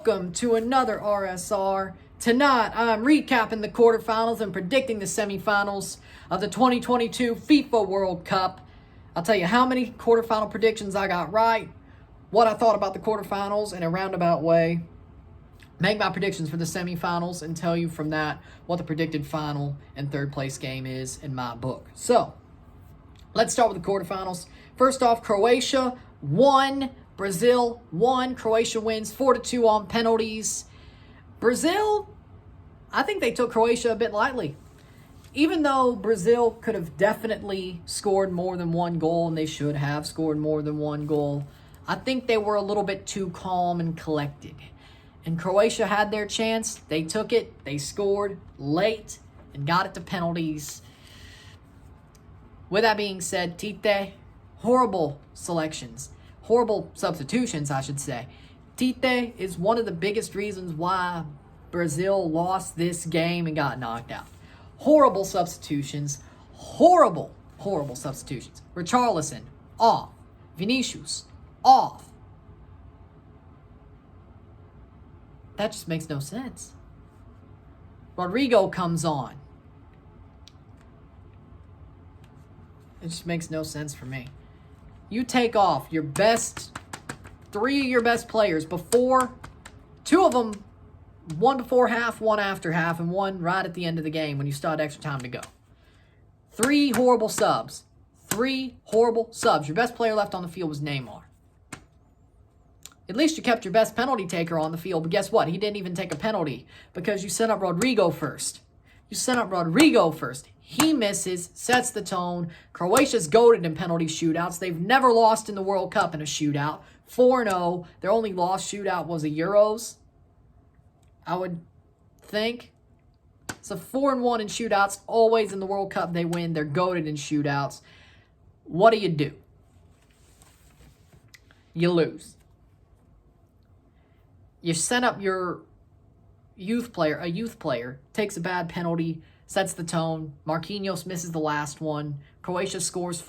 Welcome to another RSR. Tonight, I'm recapping the quarterfinals and predicting the semifinals of the 2022 FIFA World Cup. I'll tell you how many quarterfinal predictions I got right, what I thought about the quarterfinals in a roundabout way, make my predictions for the semifinals, and tell you from that what the predicted final and third place game is in my book. So, let's start with the quarterfinals. First off, Croatia won. Brazil won. Croatia wins 4-2 on penalties. Brazil, I think they took Croatia a bit lightly. Even though Brazil could have definitely scored more than one goal, and they should have scored more than one goal, I think they were a little bit too calm and collected. And Croatia had their chance. They took it. They scored late and got it to penalties. With that being said, Tite, horrible selections. Horrible substitutions, I should say. Tite is one of the biggest reasons why Brazil lost this game and got knocked out. Horrible substitutions. Horrible substitutions. Richarlison, off. Vinicius, off. That just makes no sense. Rodrigo comes on. It just makes no sense for me. You take off your three of your best players before, two of them, one before half, one after half, and one right at the end of the game when you still had extra time to go. Three horrible subs. Your best player left on the field was Neymar. At least you kept your best penalty taker on the field, but guess what? He didn't even take a penalty because you sent up Rodrigo first. He misses, sets the tone. Croatia's goated in penalty shootouts. They've never lost in the World Cup in a shootout. 4-0. Their only lost shootout was the Euros, I would think. So 4-1 in shootouts. Always in the World Cup they win. They're goated in shootouts. What do? You lose. You send up your youth player, takes a bad penalty, sets the tone. Marquinhos misses the last one. Croatia scores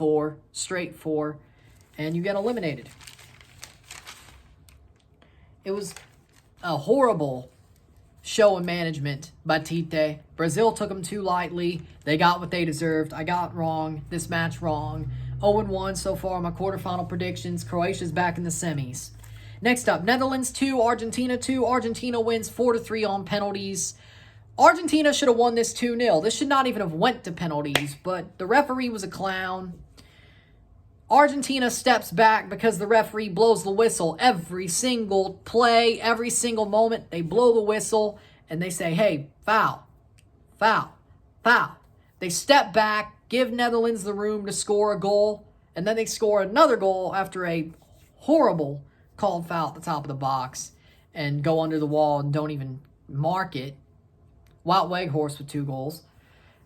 straight four, and you get eliminated. It was a horrible show of management by Tite. Brazil took them too lightly. They got what they deserved. I got this match wrong. 0-1 so far on my quarterfinal predictions. Croatia's back in the semis. Next up, Netherlands 2, Argentina 2. Argentina wins 4-3 on penalties. Argentina should have won this 2-0. This should not even have went to penalties, but the referee was a clown. Argentina steps back because the referee blows the whistle every single play, every single moment. They blow the whistle and they say, hey, foul. They step back, give Netherlands the room to score a goal, and then they score another goal after a horrible called foul at the top of the box and go under the wall and don't even mark it. Wout Weghorst with 2 goals.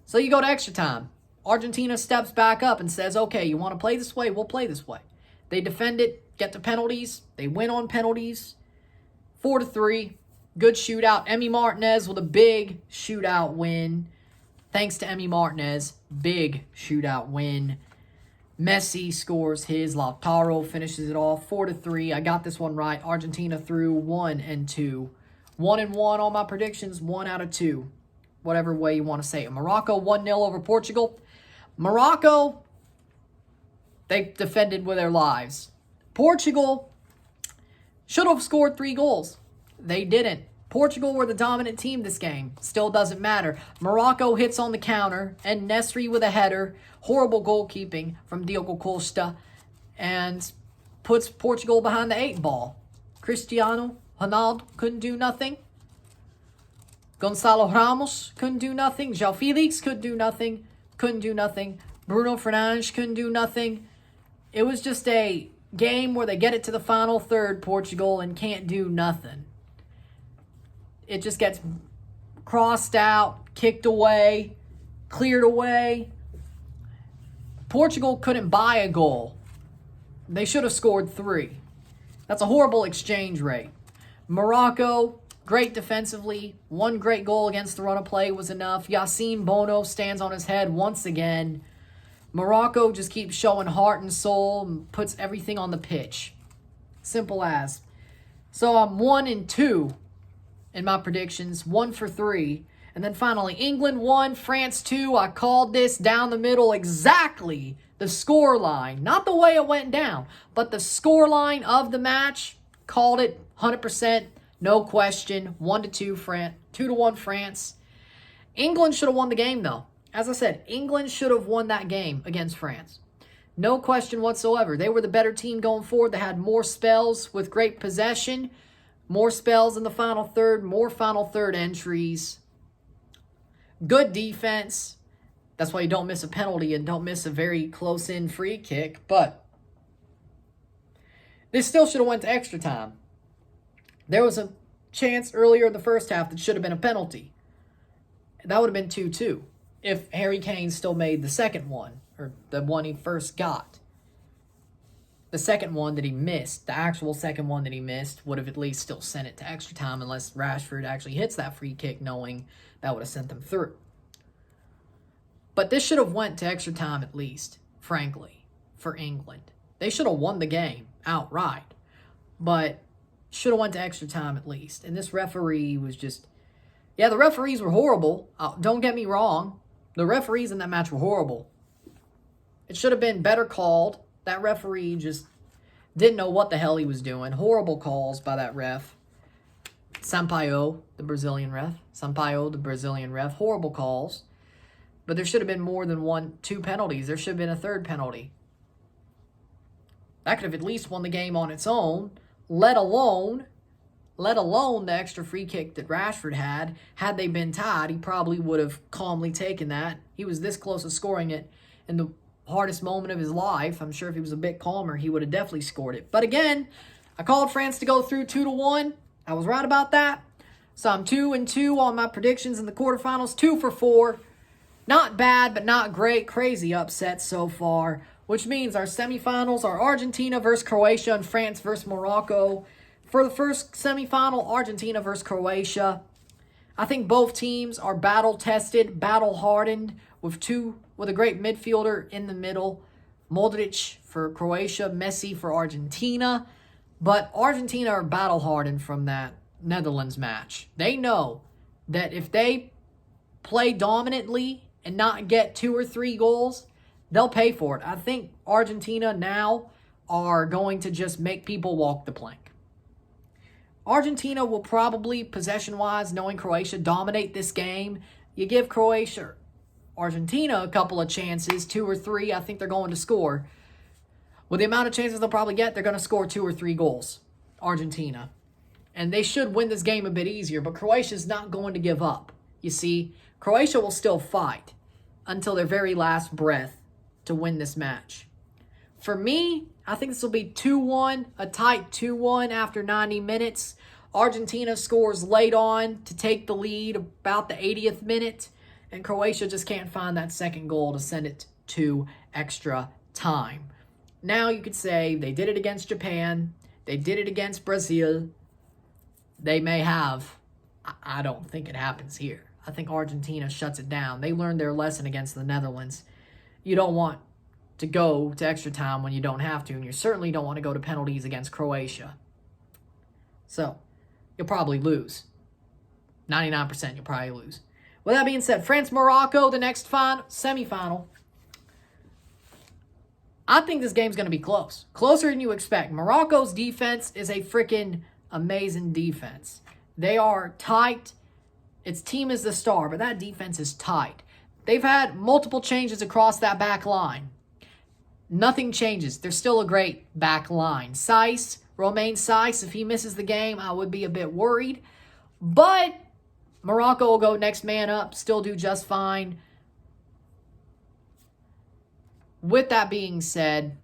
So you go to extra time. Argentina steps back up and says, okay, you want to play this way? We'll play this way. They defend it, get to penalties. They win on penalties. 4-3. Good shootout. Emi Martinez with a big shootout win. Thanks to Emi Martinez. Big shootout win. Messi scores his. Lautaro finishes it off. 4-3. I got this one right. Argentina through 1 and 2. 1-1 on my predictions. 1 out of 2. Whatever way you want to say it. Morocco 1-0 over Portugal. Morocco, they defended with their lives. Portugal should have scored 3 goals. They didn't. Portugal were the dominant team this game. Still doesn't matter. Morocco hits on the counter, and Nesri with a header. Horrible goalkeeping from Diogo Costa, and puts Portugal behind the 8 ball. Cristiano Ronaldo couldn't do nothing. Gonçalo Ramos couldn't do nothing. João Felix couldn't do nothing. Bruno Fernandes couldn't do nothing. It was just a game where they get it to the final third, Portugal, and can't do nothing. It just gets crossed out, kicked away, cleared away. Portugal couldn't buy a goal. They should have scored 3. That's a horrible exchange rate. Morocco, great defensively. 1 great goal against the run of play was enough. Yassine Bono stands on his head once again. Morocco just keeps showing heart and soul and puts everything on the pitch. Simple as. So I'm 1-2 in my predictions, 1 for 3. And then finally, England 1, France 2. I called this down the middle exactly. The score line, not the way it went down, but the score line of the match, called it 100%, no question. 1-2 France, 2-1 France. England should have won the game, though. As I said, England should have won that game against France. No question whatsoever. They were the better team going forward. They had more spells with great possession, more spells in the final third, more final third entries. Good defense. That's why you don't miss a penalty and don't miss a very close-in free kick. But they still should have went to extra time. There was a chance earlier in the first half that should have been a penalty. That would have been 2-2 if Harry Kane still made the second one, or the one he first got. The second one that he missed, the actual second one that he missed, would have at least still sent it to extra time unless Rashford actually hits that free kick, knowing that would have sent them through. But this should have went to extra time at least, frankly, for England. They should have won the game outright, but should have went to extra time at least. And this referee was just... Yeah, the referees were horrible. Don't get me wrong. The referees in that match were horrible. It should have been better called. That referee just didn't know what the hell he was doing. Horrible calls by that ref. Sampaio, the Brazilian ref. Sampaio, the Brazilian ref. Horrible calls. But there should have been more than 2 penalties. There should have been a third penalty. That could have at least won the game on its own, let alone the extra free kick that Rashford had. Had they been tied, he probably would have calmly taken that. He was this close to scoring it in the hardest moment of his life. I'm sure if he was a bit calmer, he would have definitely scored it. But again, I called France to go through 2-1. I was right about that. So I'm 2-2 on my predictions in the quarterfinals, 2 for 4. Not bad, but not great. Crazy upset so far, which means our semifinals are Argentina versus Croatia and France versus Morocco. For the first semifinal, Argentina versus Croatia. I think both teams are battle-tested, battle-hardened, with a great midfielder in the middle. Modric for Croatia, Messi for Argentina. But Argentina are battle-hardened from that Netherlands match. They know that if they play dominantly and not get 2 or 3 goals, they'll pay for it. I think Argentina now are going to just make people walk the plank. Argentina will probably, possession-wise, knowing Croatia, dominate this game. You give Argentina a couple of chances, 2 or 3, I think they're going to score. With the amount of chances they'll probably get, they're going to score 2 or 3 goals, Argentina. And they should win this game a bit easier, but Croatia's not going to give up. You see, Croatia will still fight until their very last breath to win this match. For me, I think this will be 2-1, a tight 2-1 after 90 minutes. Argentina scores late on to take the lead about the 80th minute, and Croatia just can't find that second goal to send it to extra time. Now you could say they did it against Japan, they did it against Brazil. They may have. I don't think it happens here. I think Argentina shuts it down. They learned their lesson against the Netherlands. You don't want to go to extra time when you don't have to, and you certainly don't want to go to penalties against Croatia. So, you'll probably lose. 99% you'll probably lose. With that being said, France-Morocco, the next semifinal. I think this game's going to be close. Closer than you expect. Morocco's defense is a freaking amazing defense. They are tight. Its team is the star, but that defense is tight. They've had multiple changes across that back line. Nothing changes. They're still a great back line. Romain Saiss, if he misses the game, I would be a bit worried. But Morocco will go next man up, still do just fine. With that being said,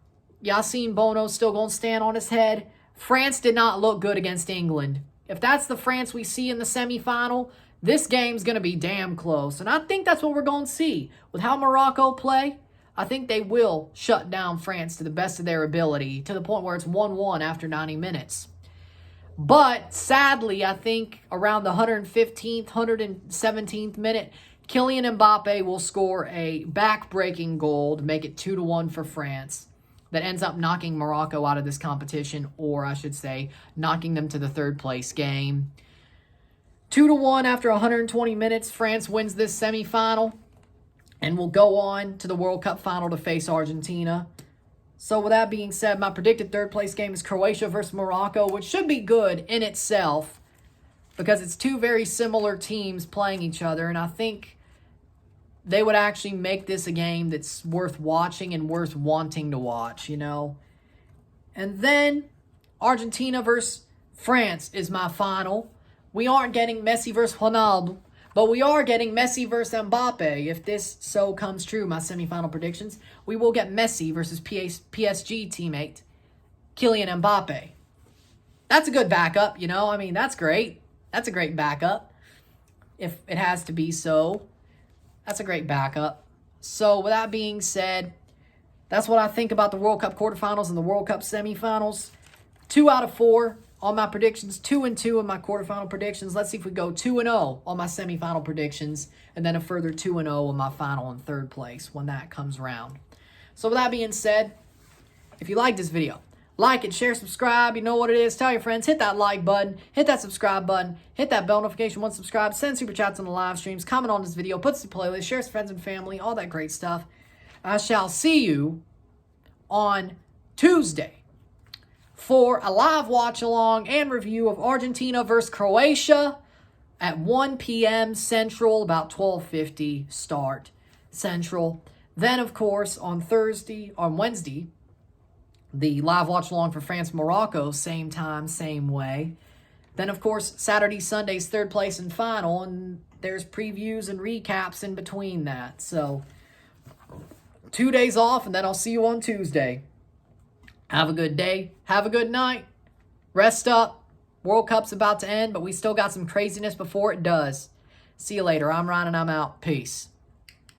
Yassine Bono's still going to stand on his head. France did not look good against England. If that's the France we see in the semifinal, this game's going to be damn close. And I think that's what we're going to see. With how Morocco play, I think they will shut down France to the best of their ability, to the point where it's 1-1 after 90 minutes. But sadly, I think around the 115th, 117th minute, Kylian Mbappe will score a back-breaking goal to make it 2-1 for France. that ends up knocking Morocco out of this competition, or I should say, knocking them to the third place game. 2-1 after 120 minutes, France wins this semifinal and will go on to the World Cup final to face Argentina. So with that being said, my predicted third place game is Croatia versus Morocco, which should be good in itself because it's two very similar teams playing each other, and I think they would actually make this a game that's worth watching and worth wanting to watch, you know. And then Argentina versus France is my final. We aren't getting Messi versus Ronaldo, but we are getting Messi versus Mbappe. If this so comes true, my semifinal predictions, we will get Messi versus PSG teammate Kylian Mbappe. That's a good backup, you know. I mean, that's great. That's a great backup. If it has to be so, that's a great backup. So with that being said, that's what I think about the World Cup quarterfinals and the World Cup semifinals. 2 out of 4 on my predictions, 2-2 in my quarterfinal predictions. Let's see if we go 2-0 on my semifinal predictions, and then a further 2-0 on my final and third place when that comes around. So with that being said, if you like this video, like it, share, subscribe. You know what it is. Tell your friends. Hit that like button. Hit that subscribe button. Hit that bell notification once subscribed. Send super chats on the live streams. Comment on this video. Put it to playlist. Share it with friends and family. All that great stuff. I shall see you on Tuesday for a live watch along and review of Argentina versus Croatia at 1 p.m. Central, about 12:50 start Central. Then, of course, on Wednesday, the live watch along for France Morocco, same time, same way. Then, of course, Saturday, Sunday's third place and final, and there's previews and recaps in between that. So 2 days off, and then I'll see you on Tuesday. Have a good day. Have a good night. Rest up. World Cup's about to end, but we still got some craziness before it does. See you later. I'm Ryan, and I'm out. Peace.